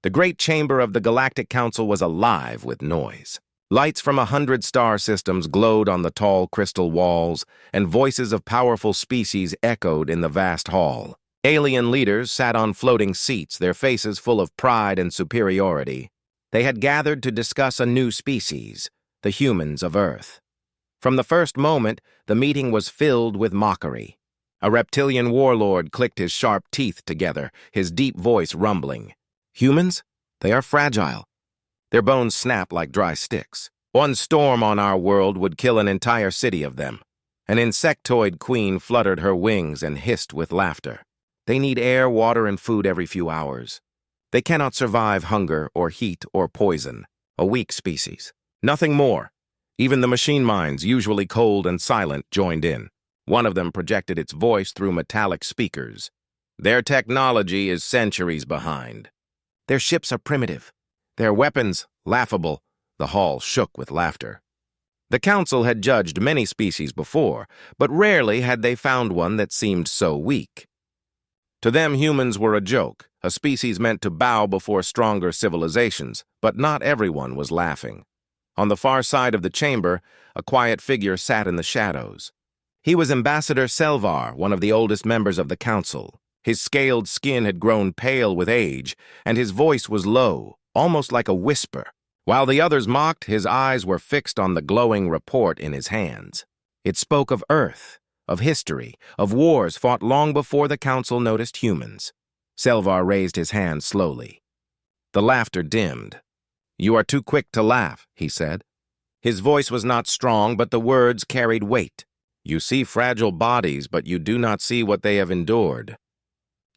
The great chamber of the Galactic Council was alive with noise. Lights from 100 star systems glowed on the tall crystal walls, and voices of powerful species echoed in the vast hall. Alien leaders sat on floating seats, their faces full of pride and superiority. They had gathered to discuss a new species, the humans of Earth. From the first moment, the meeting was filled with mockery. A reptilian warlord clicked his sharp teeth together, his deep voice rumbling. Humans? They are fragile. Their bones snap like dry sticks. One storm on our world would kill an entire city of them. An insectoid queen fluttered her wings and hissed with laughter. They need air, water, and food every few hours. They cannot survive hunger or heat or poison. A weak species. Nothing more. Even the machine minds, usually cold and silent, joined in. One of them projected its voice through metallic speakers. Their technology is centuries behind. Their ships are primitive. Their weapons, laughable. The hall shook with laughter. The council had judged many species before, but rarely had they found one that seemed so weak. To them, humans were a joke, a species meant to bow before stronger civilizations, but not everyone was laughing. On the far side of the chamber, a quiet figure sat in the shadows. He was Ambassador Selvar, one of the oldest members of the council. His scaled skin had grown pale with age, and his voice was low, almost like a whisper. While the others mocked, his eyes were fixed on the glowing report in his hands. It spoke of Earth, of history, of wars fought long before the council noticed humans. Selvar raised his hand slowly. The laughter dimmed. "You are too quick to laugh," he said. His voice was not strong, but the words carried weight. "You see fragile bodies, but you do not see what they have endured.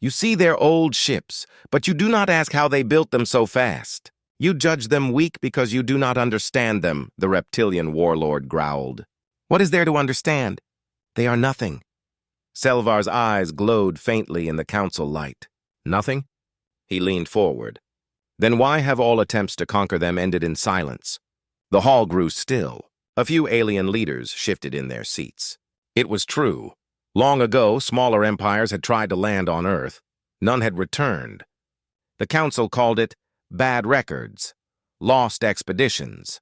You see their old ships, but you do not ask how they built them so fast. You judge them weak because you do not understand them," the reptilian warlord growled. "What is there to understand? They are nothing." Selvar's eyes glowed faintly in the council light. "Nothing?" He leaned forward. "Then why have all attempts to conquer them ended in silence?" The hall grew still. A few alien leaders shifted in their seats. It was true. Long ago, smaller empires had tried to land on Earth. None had returned. The council called it bad records, lost expeditions.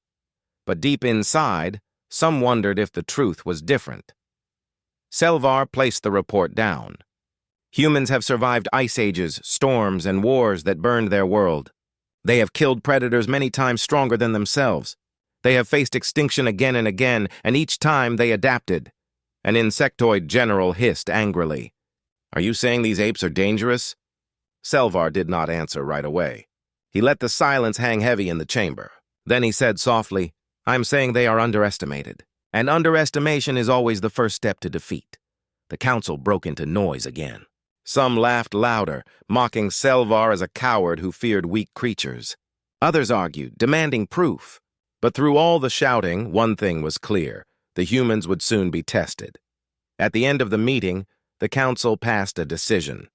But deep inside, some wondered if the truth was different. Selvar placed the report down. Humans have survived ice ages, storms, and wars that burned their world. They have killed predators many times stronger than themselves. They have faced extinction again and again, and each time they adapted. An insectoid general hissed angrily. "Are you saying these apes are dangerous?" Selvar did not answer right away. He let the silence hang heavy in the chamber. Then he said softly, "I'm saying they are underestimated. And underestimation is always the first step to defeat." The council broke into noise again. Some laughed louder, mocking Selvar as a coward who feared weak creatures. Others argued, demanding proof. But through all the shouting, one thing was clear. The humans would soon be tested. At the end of the meeting, the council passed a decision.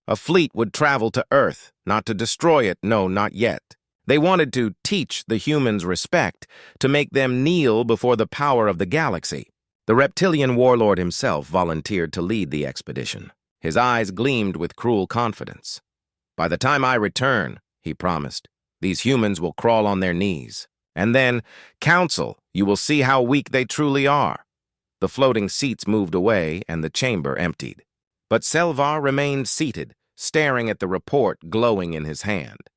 A fleet would travel to Earth, not to destroy it, no, not yet. They wanted to teach the humans respect, to make them kneel before the power of the galaxy. The reptilian warlord himself volunteered to lead the expedition. His eyes gleamed with cruel confidence. "By the time I return," he promised, "these humans will crawl on their knees. And then, Council, you will see how weak they truly are." The floating seats moved away, and the chamber emptied. But Selvar remained seated, staring at the report glowing in his hand.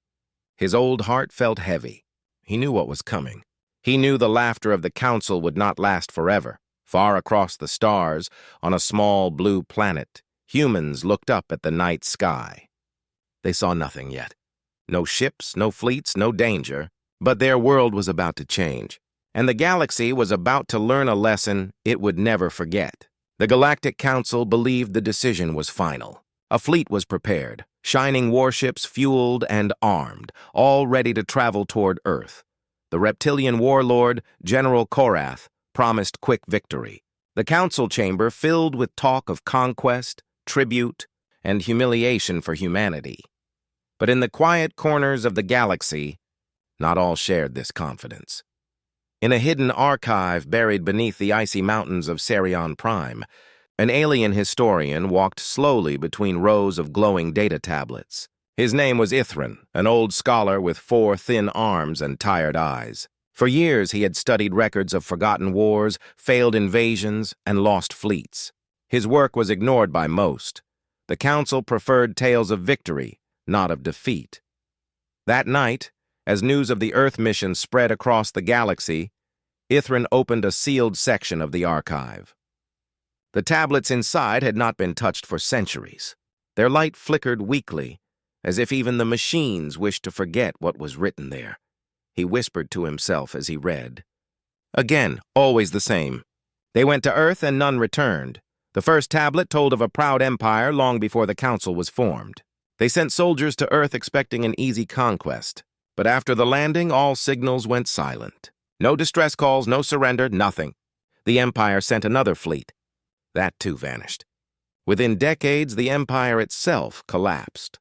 His old heart felt heavy. He knew what was coming. He knew the laughter of the council would not last forever. Far across the stars, on a small blue planet, humans looked up at the night sky. They saw nothing yet. No ships, no fleets, no danger. But their world was about to change, and the galaxy was about to learn a lesson it would never forget. The Galactic Council believed the decision was final. A fleet was prepared, shining warships fueled and armed, all ready to travel toward Earth. The reptilian warlord, General Korath, promised quick victory. The council chamber filled with talk of conquest, tribute, and humiliation for humanity. But in the quiet corners of the galaxy, not all shared this confidence. In a hidden archive buried beneath the icy mountains of Serion Prime, an alien historian walked slowly between rows of glowing data tablets. His name was Ithran, an old scholar with 4 thin arms and tired eyes. For years he had studied records of forgotten wars, failed invasions, and lost fleets. His work was ignored by most. The council preferred tales of victory, not of defeat. That night, as news of the Earth mission spread across the galaxy, Ithran opened a sealed section of the archive. The tablets inside had not been touched for centuries. Their light flickered weakly, as if even the machines wished to forget what was written there. He whispered to himself as he read. Again, always the same. They went to Earth and none returned. The first tablet told of a proud empire long before the council was formed. They sent soldiers to Earth expecting an easy conquest. But after the landing, all signals went silent. No distress calls, no surrender, nothing. The empire sent another fleet. That too vanished. Within decades, the empire itself collapsed.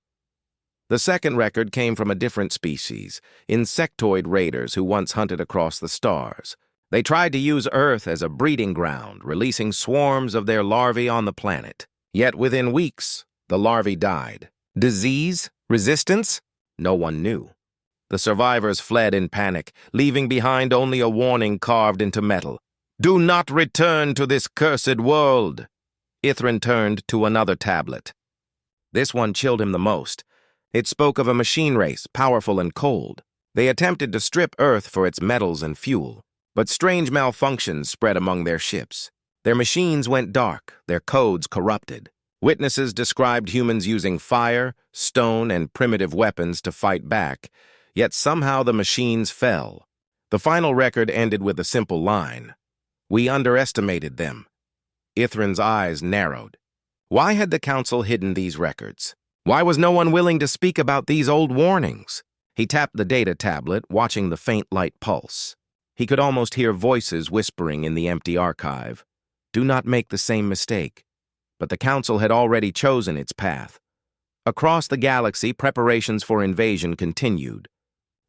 The second record came from a different species, insectoid raiders who once hunted across the stars. They tried to use Earth as a breeding ground, releasing swarms of their larvae on the planet. Yet within weeks, the larvae died. Disease? Resistance? No one knew. The survivors fled in panic, leaving behind only a warning carved into metal. "Do not return to this cursed world." Ithran turned to another tablet. This one chilled him the most. It spoke of a machine race, powerful and cold. They attempted to strip Earth for its metals and fuel, but strange malfunctions spread among their ships. Their machines went dark, their codes corrupted. Witnesses described humans using fire, stone, and primitive weapons to fight back, yet somehow the machines fell. The final record ended with a simple line. "We underestimated them." Ithran's eyes narrowed. Why had the council hidden these records? Why was no one willing to speak about these old warnings? He tapped the data tablet, watching the faint light pulse. He could almost hear voices whispering in the empty archive. Do not make the same mistake. But the council had already chosen its path. Across the galaxy, preparations for invasion continued.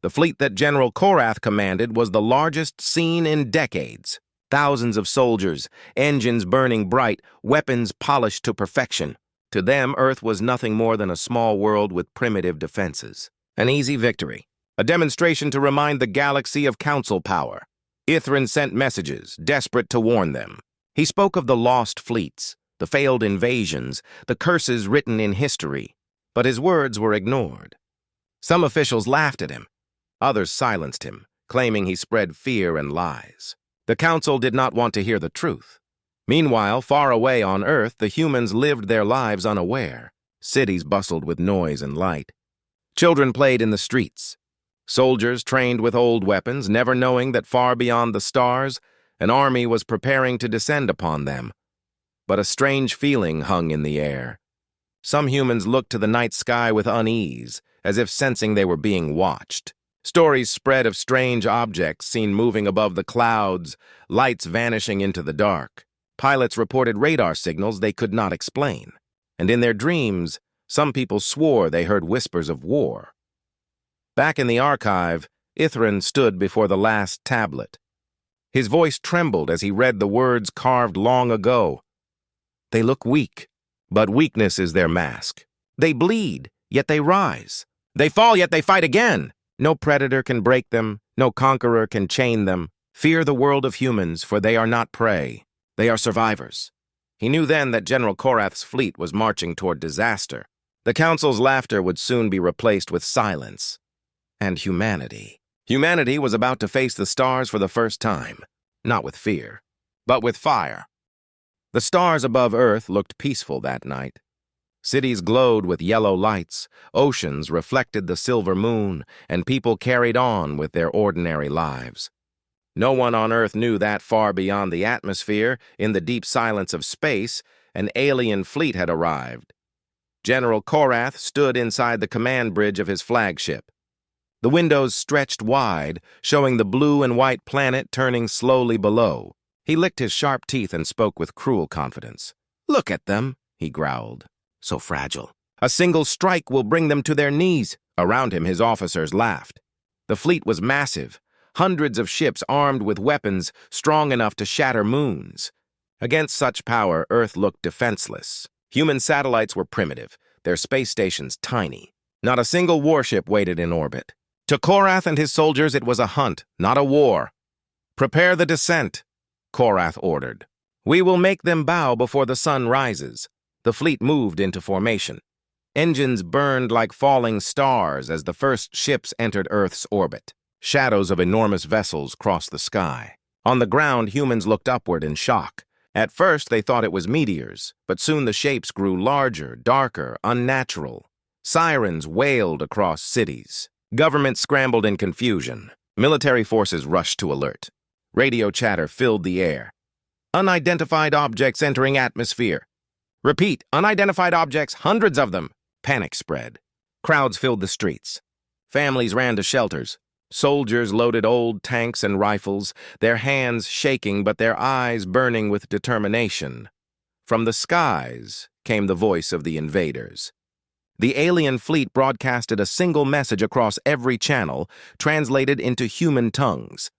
The fleet that General Korath commanded was the largest seen in decades. Thousands of soldiers, engines burning bright, weapons polished to perfection. To them, Earth was nothing more than a small world with primitive defenses. An easy victory. A demonstration to remind the galaxy of council power. Ithran sent messages, desperate to warn them. He spoke of the lost fleets, the failed invasions, the curses written in history. But his words were ignored. Some officials laughed at him. Others silenced him, claiming he spread fear and lies. The council did not want to hear the truth. Meanwhile, far away on Earth, the humans lived their lives unaware. Cities bustled with noise and light. Children played in the streets. Soldiers trained with old weapons, never knowing that far beyond the stars, an army was preparing to descend upon them. But a strange feeling hung in the air. Some humans looked to the night sky with unease, as if sensing they were being watched. Stories spread of strange objects seen moving above the clouds, lights vanishing into the dark. Pilots reported radar signals they could not explain. And in their dreams, some people swore they heard whispers of war. Back in the archive, Ithran stood before the last tablet. His voice trembled as he read the words carved long ago. They look weak, but weakness is their mask. They bleed, yet they rise. They fall, yet they fight again. No predator can break them, no conqueror can chain them. Fear the world of humans, for they are not prey. They are survivors. He knew then that General Korath's fleet was marching toward disaster. The council's laughter would soon be replaced with silence. And humanity. Humanity was about to face the stars for the first time, not with fear, but with fire. The stars above Earth looked peaceful that night. Cities glowed with yellow lights, oceans reflected the silver moon, and people carried on with their ordinary lives. No one on Earth knew that far beyond the atmosphere, in the deep silence of space, an alien fleet had arrived. General Korath stood inside the command bridge of his flagship. The windows stretched wide, showing the blue and white planet turning slowly below. He licked his sharp teeth and spoke with cruel confidence. "Look at them," he growled. "So fragile. A single strike will bring them to their knees." Around him, his officers laughed. The fleet was massive. Hundreds of ships armed with weapons strong enough to shatter moons. Against such power, Earth looked defenseless. Human satellites were primitive, their space stations tiny. Not a single warship waited in orbit. To Korath and his soldiers, it was a hunt, not a war. "Prepare the descent," Korath ordered. "We will make them bow before the sun rises." The fleet moved into formation. Engines burned like falling stars as the first ships entered Earth's orbit. Shadows of enormous vessels crossed the sky. On the ground, humans looked upward in shock. At first, they thought it was meteors, but soon the shapes grew larger, darker, unnatural. Sirens wailed across cities. Governments scrambled in confusion. Military forces rushed to alert. Radio chatter filled the air. "Unidentified objects entering atmosphere." "Repeat, unidentified objects, hundreds of them." Panic spread. Crowds filled the streets. Families ran to shelters. Soldiers loaded old tanks and rifles, their hands shaking but their eyes burning with determination. From the skies came the voice of the invaders. The alien fleet broadcasted a single message across every channel, translated into human tongues.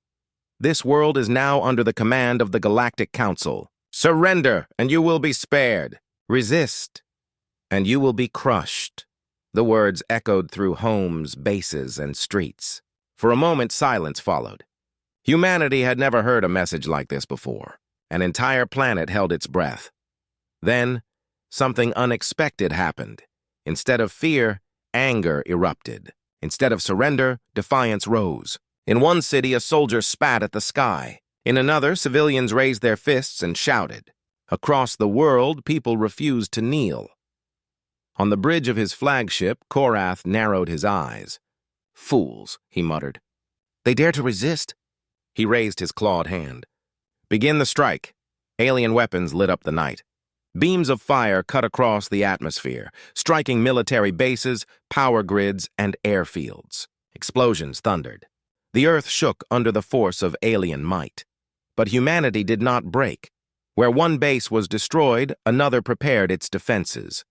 "This world is now under the command of the Galactic Council. Surrender, and you will be spared. Resist, and you will be crushed." The words echoed through homes, bases, and streets. For a moment, silence followed. Humanity had never heard a message like this before. An entire planet held its breath. Then, something unexpected happened. Instead of fear, anger erupted. Instead of surrender, defiance rose. In one city, a soldier spat at the sky. In another, civilians raised their fists and shouted. Across the world, people refused to kneel. On the bridge of his flagship, Korath narrowed his eyes. "Fools," he muttered. "They dare to resist?" He raised his clawed hand. "Begin the strike." Alien weapons lit up the night. Beams of fire cut across the atmosphere, striking military bases, power grids, and airfields. Explosions thundered. The earth shook under the force of alien might. But humanity did not break. Where one base was destroyed, another prepared its defenses.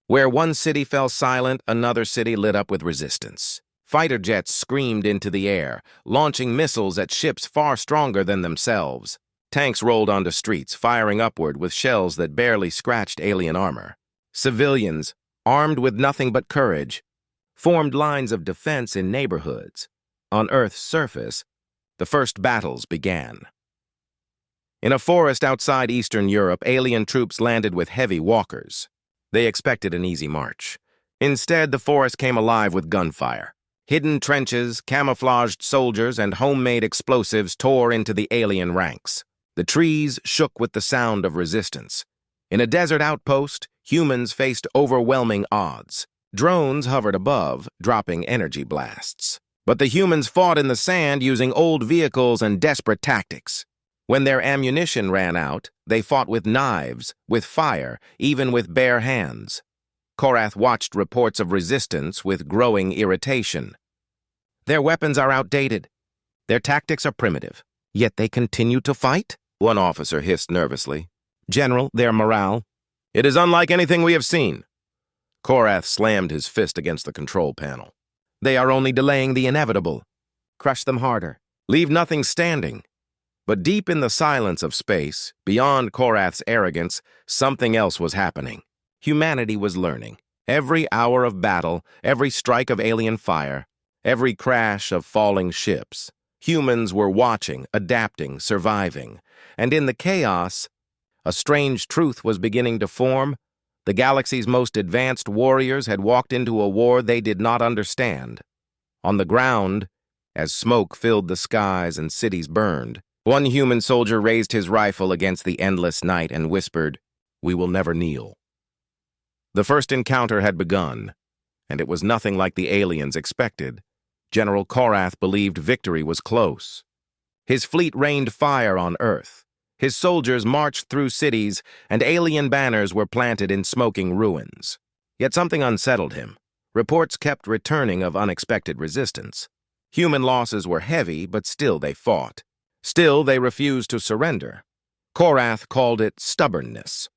Where one city fell silent, another city lit up with resistance. Fighter jets screamed into the air, launching missiles at ships far stronger than themselves. Tanks rolled onto streets, firing upward with shells that barely scratched alien armor. Civilians, armed with nothing but courage, formed lines of defense in neighborhoods. On Earth's surface, the first battles began. In a forest outside Eastern Europe, alien troops landed with heavy walkers. They expected an easy march. Instead, the forest came alive with gunfire. Hidden trenches, camouflaged soldiers, and homemade explosives tore into the alien ranks. The trees shook with the sound of resistance. In a desert outpost, humans faced overwhelming odds. Drones hovered above, dropping energy blasts. But the humans fought in the sand using old vehicles and desperate tactics. When their ammunition ran out, they fought with knives, with fire, even with bare hands. Korath watched reports of resistance with growing irritation. "Their weapons are outdated. Their tactics are primitive. Yet they continue to fight?" One officer hissed nervously. "General, their morale." "It is unlike anything we have seen." Korath slammed his fist against the control panel. "They are only delaying the inevitable. Crush them harder. Leave nothing standing." But deep in the silence of space, beyond Korath's arrogance, something else was happening. Humanity was learning. Every hour of battle, every strike of alien fire, every crash of falling ships, humans were watching, adapting, surviving. And in the chaos, a strange truth was beginning to form. The galaxy's most advanced warriors had walked into a war they did not understand. On the ground, as smoke filled the skies and cities burned, one human soldier raised his rifle against the endless night and whispered, "We will never kneel." The first encounter had begun, and it was nothing like the aliens expected. General Korath believed victory was close. His fleet rained fire on Earth. His soldiers marched through cities, and alien banners were planted in smoking ruins. Yet something unsettled him. Reports kept returning of unexpected resistance. Human losses were heavy, but still they fought. Still they refused to surrender. Korath called it stubbornness.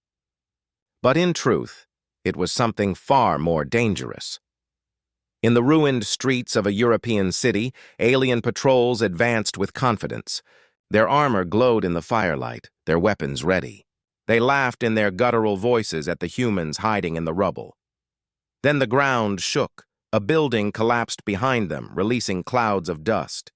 But in truth, it was something far more dangerous. In the ruined streets of a European city, alien patrols advanced with confidence. Their armor glowed in the firelight, their weapons ready. They laughed in their guttural voices at the humans hiding in the rubble. Then the ground shook. A building collapsed behind them, releasing clouds of dust.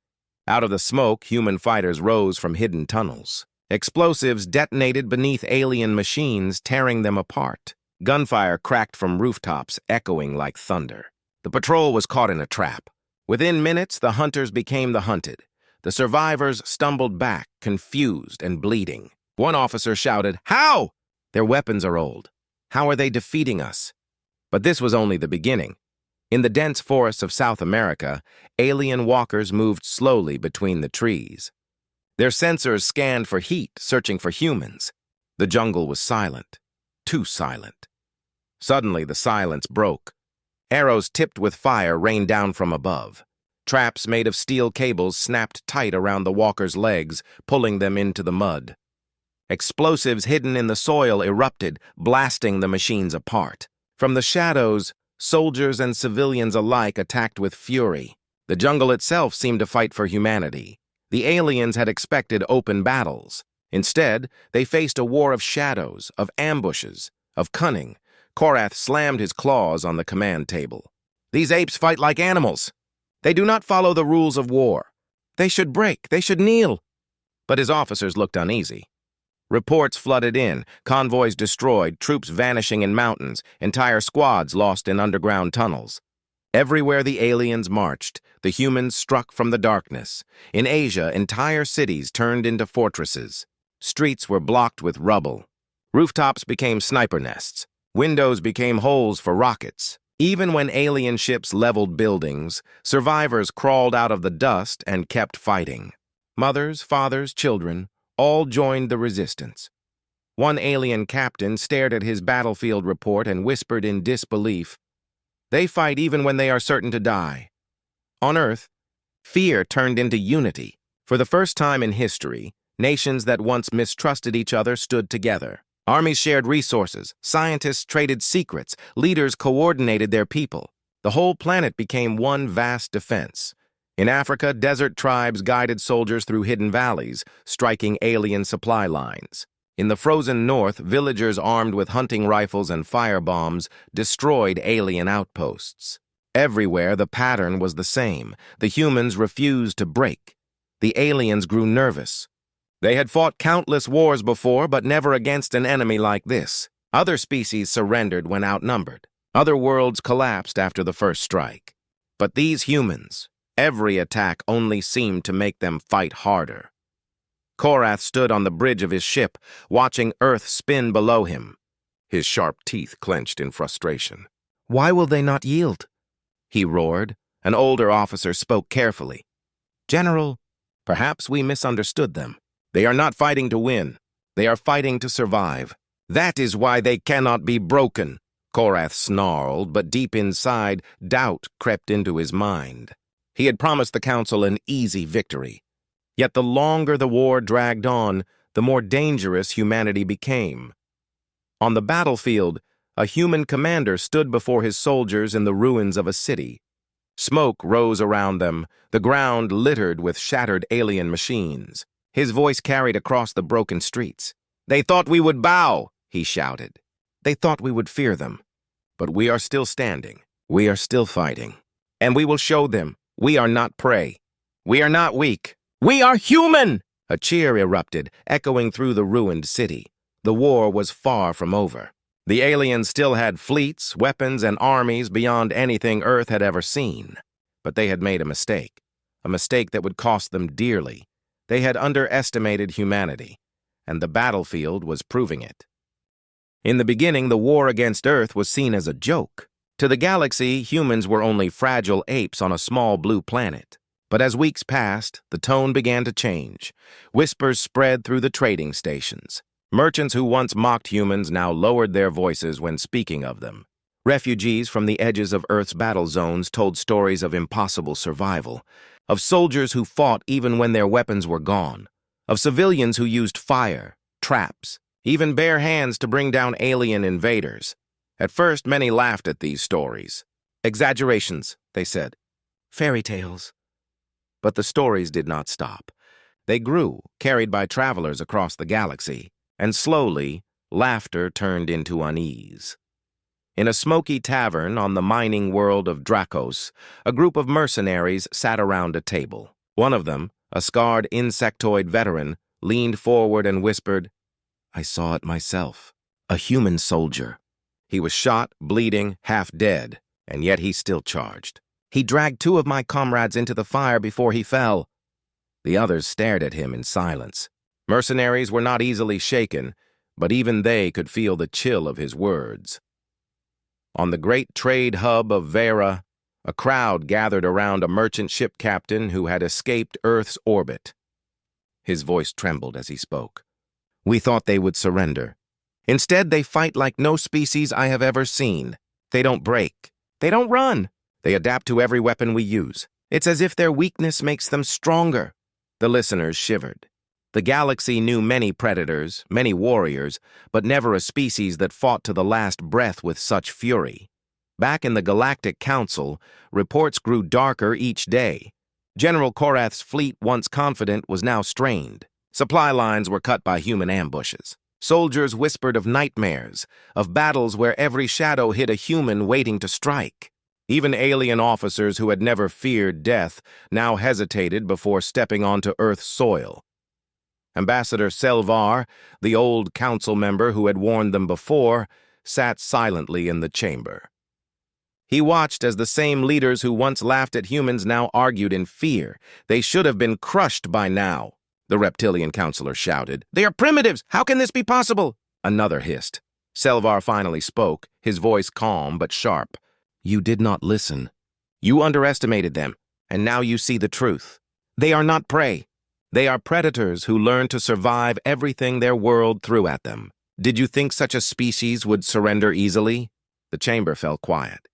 Out of the smoke, human fighters rose from hidden tunnels. Explosives detonated beneath alien machines, tearing them apart. Gunfire cracked from rooftops, echoing like thunder. The patrol was caught in a trap. Within minutes, the hunters became the hunted. The survivors stumbled back, confused and bleeding. One officer shouted, "How?" "Their weapons are old. How are they defeating us?" But this was only the beginning. In the dense forests of South America, alien walkers moved slowly between the trees. Their sensors scanned for heat, searching for humans. The jungle was silent, too silent. Suddenly, the silence broke. Arrows tipped with fire rained down from above. Traps made of steel cables snapped tight around the walkers' legs, pulling them into the mud. Explosives hidden in the soil erupted, blasting the machines apart. From the shadows, soldiers and civilians alike attacked with fury. The jungle itself seemed to fight for humanity. The aliens had expected open battles. Instead, they faced a war of shadows, of ambushes, of cunning. Korath slammed his claws on the command table. "These apes fight like animals. They do not follow the rules of war. They should break. They should kneel." But his officers looked uneasy. Reports flooded in, convoys destroyed, troops vanishing in mountains, entire squads lost in underground tunnels. Everywhere the aliens marched, the humans struck from the darkness. In Asia, entire cities turned into fortresses. Streets were blocked with rubble. Rooftops became sniper nests. Windows became holes for rockets. Even when alien ships leveled buildings, survivors crawled out of the dust and kept fighting. Mothers, fathers, children, all joined the resistance. One alien captain stared at his battlefield report and whispered in disbelief, "They fight even when they are certain to die." On Earth, fear turned into unity. For the first time in history, nations that once mistrusted each other stood together. Armies shared resources, scientists traded secrets, leaders coordinated their people. The whole planet became one vast defense. In Africa, desert tribes guided soldiers through hidden valleys, striking alien supply lines. In the frozen north, villagers armed with hunting rifles and firebombs destroyed alien outposts. Everywhere, the pattern was the same. The humans refused to break. The aliens grew nervous. They had fought countless wars before, but never against an enemy like this. Other species surrendered when outnumbered. Other worlds collapsed after the first strike. But these humans, every attack only seemed to make them fight harder. Korath stood on the bridge of his ship, watching Earth spin below him. His sharp teeth clenched in frustration. "Why will they not yield?" he roared. An older officer spoke carefully. "General, perhaps we misunderstood them. They are not fighting to win. They are fighting to survive. That is why they cannot be broken." Korath snarled, but deep inside, doubt crept into his mind. He had promised the Council an easy victory. Yet the longer the war dragged on, the more dangerous humanity became. On the battlefield, a human commander stood before his soldiers in the ruins of a city. Smoke rose around them, the ground littered with shattered alien machines. His voice carried across the broken streets. "They thought we would bow," he shouted. "They thought we would fear them. But we are still standing. We are still fighting. And we will show them we are not prey. We are not weak. We are human!" A cheer erupted, echoing through the ruined city. The war was far from over. The aliens still had fleets, weapons, and armies beyond anything Earth had ever seen. But they had made a mistake that would cost them dearly. They had underestimated humanity, and the battlefield was proving it. In the beginning, the war against Earth was seen as a joke. To the galaxy, humans were only fragile apes on a small blue planet. But as weeks passed, the tone began to change. Whispers spread through the trading stations. Merchants who once mocked humans now lowered their voices when speaking of them. Refugees from the edges of Earth's battle zones told stories of impossible survival, of soldiers who fought even when their weapons were gone, of civilians who used fire, traps, even bare hands to bring down alien invaders. At first, many laughed at these stories. "Exaggerations," they said. "Fairy tales." But the stories did not stop. They grew, carried by travelers across the galaxy, and slowly, laughter turned into unease. In a smoky tavern on the mining world of Dracos, a group of mercenaries sat around a table. One of them, a scarred insectoid veteran, leaned forward and whispered, "I saw it myself. A human soldier. He was shot, bleeding, half dead, and yet he still charged. He dragged 2 of my comrades into the fire before he fell." The others stared at him in silence. Mercenaries were not easily shaken, but even they could feel the chill of his words. On the great trade hub of Vera, a crowd gathered around a merchant ship captain who had escaped Earth's orbit. His voice trembled as he spoke. "We thought they would surrender. Instead, they fight like no species I have ever seen. They don't break. They don't run. They adapt to every weapon we use. It's as if their weakness makes them stronger." The listeners shivered. The galaxy knew many predators, many warriors, but never a species that fought to the last breath with such fury. Back in the Galactic Council, reports grew darker each day. General Korath's fleet, once confident, was now strained. Supply lines were cut by human ambushes. Soldiers whispered of nightmares, of battles where every shadow hid a human waiting to strike. Even alien officers who had never feared death now hesitated before stepping onto Earth's soil. Ambassador Selvar, the old council member who had warned them before, sat silently in the chamber. He watched as the same leaders who once laughed at humans now argued in fear. "They should have been crushed by now," the reptilian counselor shouted. "They are primitives! How can this be possible?" Another hissed. Selvar finally spoke, his voice calm but sharp. "You did not listen. You underestimated them, and now you see the truth. They are not prey. They are predators who learn to survive everything their world threw at them. Did you think such a species would surrender easily?" The chamber fell quiet.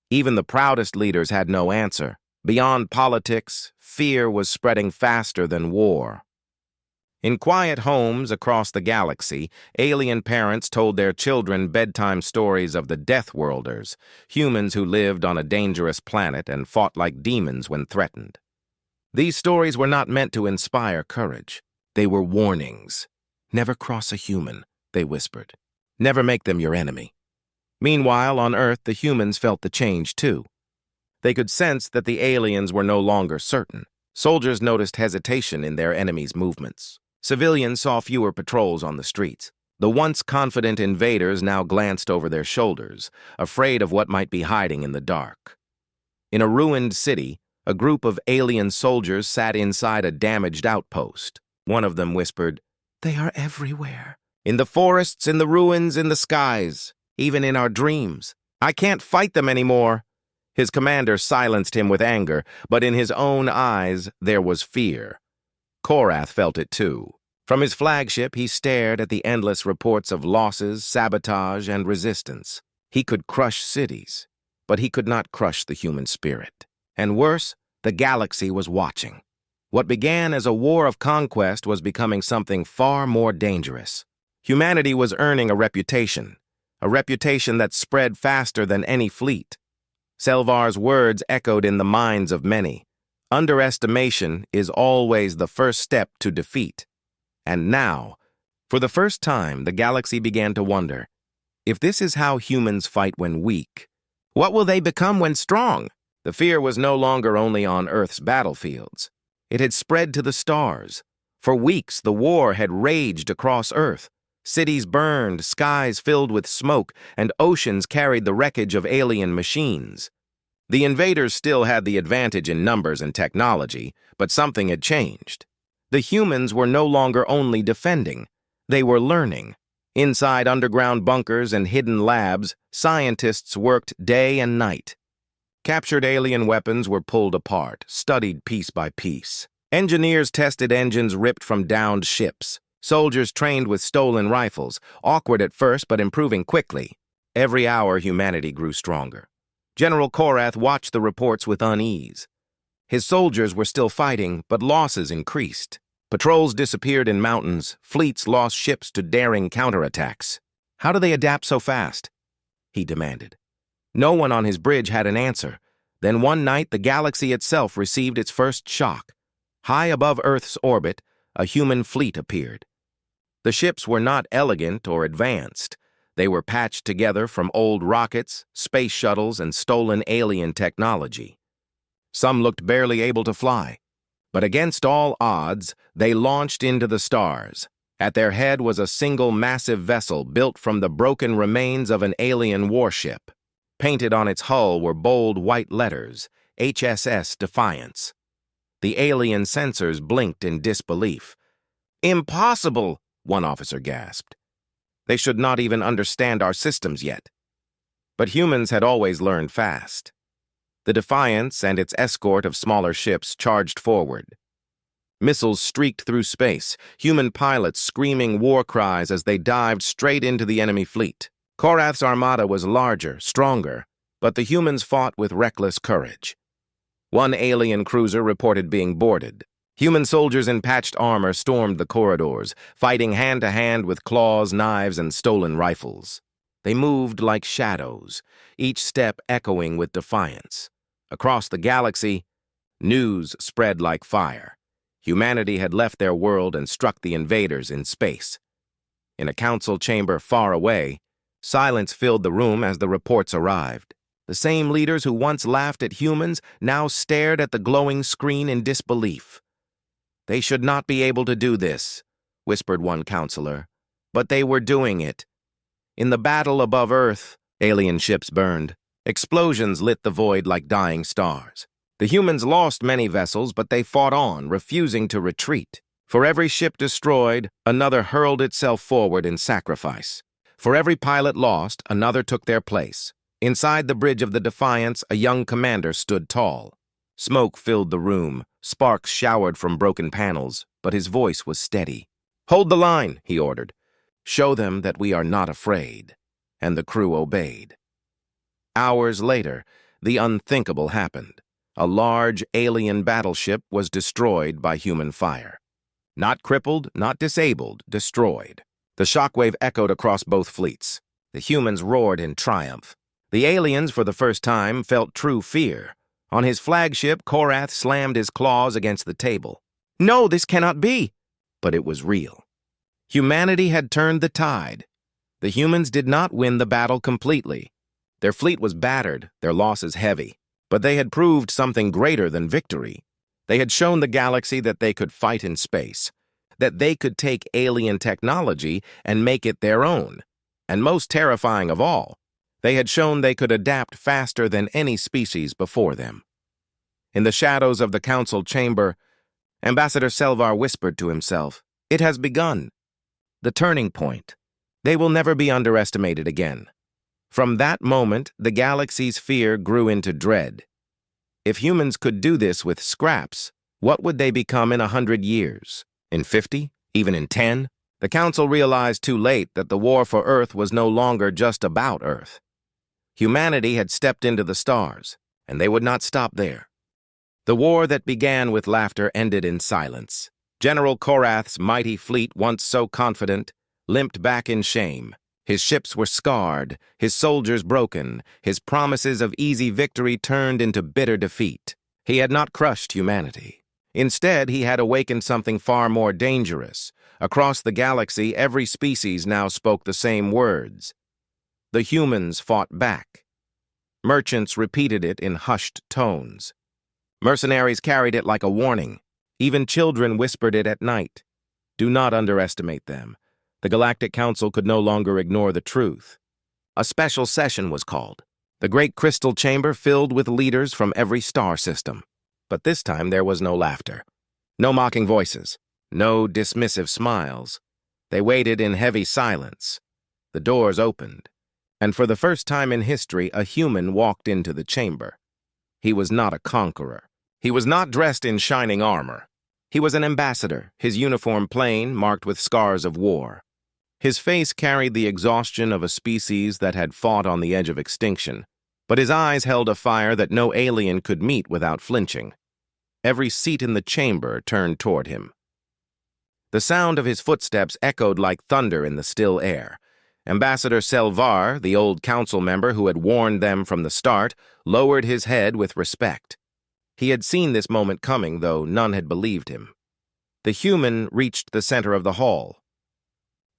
Even the proudest leaders had no answer. Beyond politics, fear was spreading faster than war. In quiet homes across the galaxy, alien parents told their children bedtime stories of the Death Worlders, humans who lived on a dangerous planet and fought like demons when threatened. These stories were not meant to inspire courage. They were warnings. "Never cross a human," they whispered. "Never make them your enemy." Meanwhile, on Earth, the humans felt the change too. They could sense that the aliens were no longer certain. Soldiers noticed hesitation in their enemies' movements. Civilians saw fewer patrols on the streets. The once confident invaders now glanced over their shoulders, afraid of what might be hiding in the dark. In a ruined city, a group of alien soldiers sat inside a damaged outpost. One of them whispered, "They are everywhere. In the forests, in the ruins, in the skies, even in our dreams. I can't fight them anymore." His commander silenced him with anger, but in his own eyes there was fear. Korath felt it too. From his flagship, he stared at the endless reports of losses, sabotage, and resistance. He could crush cities, but he could not crush the human spirit. And worse, the galaxy was watching. What began as a war of conquest was becoming something far more dangerous. Humanity was earning a reputation that spread faster than any fleet. Selvar's words echoed in the minds of many. Underestimation is always the first step to defeat. And now, for the first time, the galaxy began to wonder, if this is how humans fight when weak, what will they become when strong? The fear was no longer only on Earth's battlefields. It had spread to the stars. For weeks, the war had raged across Earth. Cities burned, skies filled with smoke, and oceans carried the wreckage of alien machines. The invaders still had the advantage in numbers and technology, but something had changed. The humans were no longer only defending. They were learning. Inside underground bunkers and hidden labs, scientists worked day and night. Captured alien weapons were pulled apart, studied piece by piece. Engineers tested engines ripped from downed ships. Soldiers trained with stolen rifles, awkward at first but improving quickly. Every hour, humanity grew stronger. General Korath watched the reports with unease. His soldiers were still fighting, but losses increased. Patrols disappeared in mountains, fleets lost ships to daring counterattacks. "How do they adapt so fast?" he demanded. No one on his bridge had an answer. Then one night, the galaxy itself received its first shock. High above Earth's orbit, a human fleet appeared. The ships were not elegant or advanced. They were patched together from old rockets, space shuttles, and stolen alien technology. Some looked barely able to fly, but against all odds, they launched into the stars. At their head was a single massive vessel built from the broken remains of an alien warship. Painted on its hull were bold white letters, HSS Defiance. The alien sensors blinked in disbelief. "Impossible!" one officer gasped. "They should not even understand our systems yet." But humans had always learned fast. The Defiance and its escort of smaller ships charged forward. Missiles streaked through space, human pilots screaming war cries as they dived straight into the enemy fleet. Korath's armada was larger, stronger, but the humans fought with reckless courage. One alien cruiser reported being boarded. Human soldiers in patched armor stormed the corridors, fighting hand-to-hand with claws, knives, and stolen rifles. They moved like shadows, each step echoing with defiance. Across the galaxy, news spread like fire. Humanity had left their world and struck the invaders in space. In a council chamber far away, silence filled the room as the reports arrived. The same leaders who once laughed at humans now stared at the glowing screen in disbelief. "They should not be able to do this," whispered one counselor. "But they were doing it." In the battle above Earth, alien ships burned. Explosions lit the void like dying stars. The humans lost many vessels, but they fought on, refusing to retreat. For every ship destroyed, another hurled itself forward in sacrifice. For every pilot lost, another took their place. Inside the bridge of the Defiance, a young commander stood tall. Smoke filled the room, sparks showered from broken panels, but his voice was steady. "Hold the line," he ordered. "Show them that we are not afraid." And the crew obeyed. Hours later, the unthinkable happened. A large alien battleship was destroyed by human fire. Not crippled, not disabled, destroyed. The shockwave echoed across both fleets. The humans roared in triumph. The aliens, for the first time, felt true fear. On his flagship, Korath slammed his claws against the table. "No, this cannot be!" But it was real. Humanity had turned the tide. The humans did not win the battle completely. Their fleet was battered, their losses heavy. But they had proved something greater than victory. They had shown the galaxy that they could fight in space, that they could take alien technology and make it their own. And most terrifying of all, they had shown they could adapt faster than any species before them. In the shadows of the council chamber, Ambassador Selvar whispered to himself, "It has begun. The turning point. They will never be underestimated again." From that moment, the galaxy's fear grew into dread. If humans could do this with scraps, what would they become in 100 years? In 50? Even in 10? The Council realized too late that the war for Earth was no longer just about Earth. Humanity had stepped into the stars, and they would not stop there. The war that began with laughter ended in silence. General Korath's mighty fleet, once so confident, limped back in shame. His ships were scarred, his soldiers broken, his promises of easy victory turned into bitter defeat. He had not crushed humanity. Instead, he had awakened something far more dangerous. Across the galaxy, every species now spoke the same words. The humans fought back. Merchants repeated it in hushed tones. Mercenaries carried it like a warning. Even children whispered it at night. Do not underestimate them. The Galactic Council could no longer ignore the truth. A special session was called. The great crystal chamber filled with leaders from every star system. But this time there was no laughter. No mocking voices. No dismissive smiles. They waited in heavy silence. The doors opened. And for the first time in history, a human walked into the chamber. He was not a conqueror. He was not dressed in shining armor. He was an ambassador, his uniform plain, marked with scars of war. His face carried the exhaustion of a species that had fought on the edge of extinction, but his eyes held a fire that no alien could meet without flinching. Every seat in the chamber turned toward him. The sound of his footsteps echoed like thunder in the still air. Ambassador Selvar, the old council member who had warned them from the start, lowered his head with respect. He had seen this moment coming, though none had believed him. The human reached the center of the hall.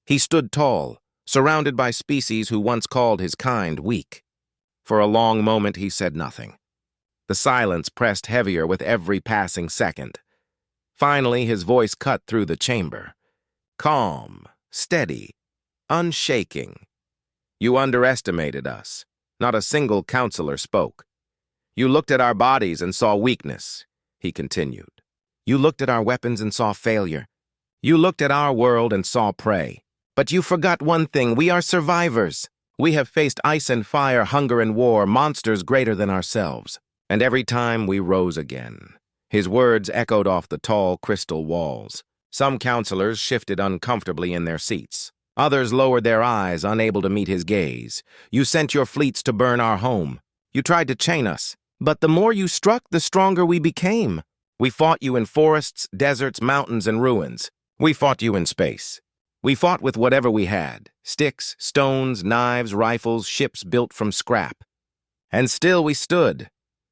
He stood tall, surrounded by species who once called his kind weak. For a long moment he said nothing. The silence pressed heavier with every passing second. Finally, his voice cut through the chamber. Calm, steady, unshaking. You underestimated us. Not a single counselor spoke. You looked at our bodies and saw weakness, he continued. You looked at our weapons and saw failure. You looked at our world and saw prey. But you forgot one thing: we are survivors. We have faced ice and fire, hunger and war, monsters greater than ourselves. And every time we rose again. His words echoed off the tall crystal walls. Some counselors shifted uncomfortably in their seats. Others lowered their eyes, unable to meet his gaze. You sent your fleets to burn our home. You tried to chain us. But the more you struck, the stronger we became. We fought you in forests, deserts, mountains, and ruins. We fought you in space. We fought with whatever we had: sticks, stones, knives, rifles, ships built from scrap. And still we stood.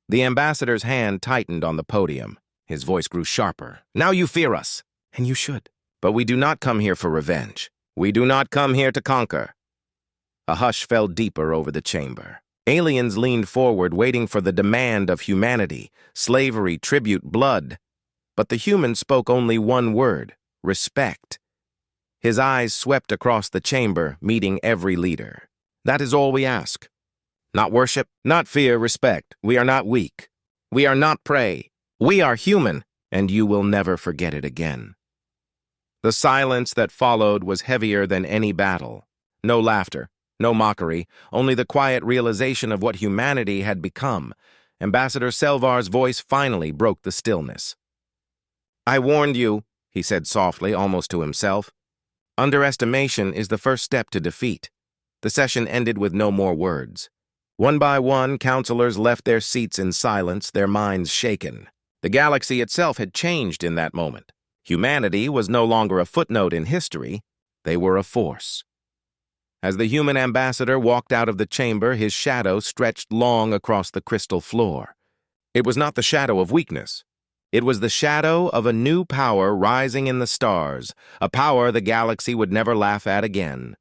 The ambassador's hand tightened on the podium. His voice grew sharper. Now you fear us, and you should. But we do not come here for revenge. We do not come here to conquer. A hush fell deeper over the chamber. Aliens leaned forward, waiting for the demand of humanity: slavery, tribute, blood. But the human spoke only one word: respect. His eyes swept across the chamber, meeting every leader. That is all we ask. Not worship, not fear, respect. We are not weak. We are not prey. We are human, and you will never forget it again. The silence that followed was heavier than any battle. No laughter, no mockery, only the quiet realization of what humanity had become. Ambassador Selvar's voice finally broke the stillness. I warned you, he said softly, almost to himself. Underestimation is the first step to defeat. The session ended with no more words. One by one, counselors left their seats in silence, their minds shaken. The galaxy itself had changed in that moment. Humanity was no longer a footnote in history. They were a force. As the human ambassador walked out of the chamber, his shadow stretched long across the crystal floor. It was not the shadow of weakness. It was the shadow of a new power rising in the stars, a power the galaxy would never laugh at again.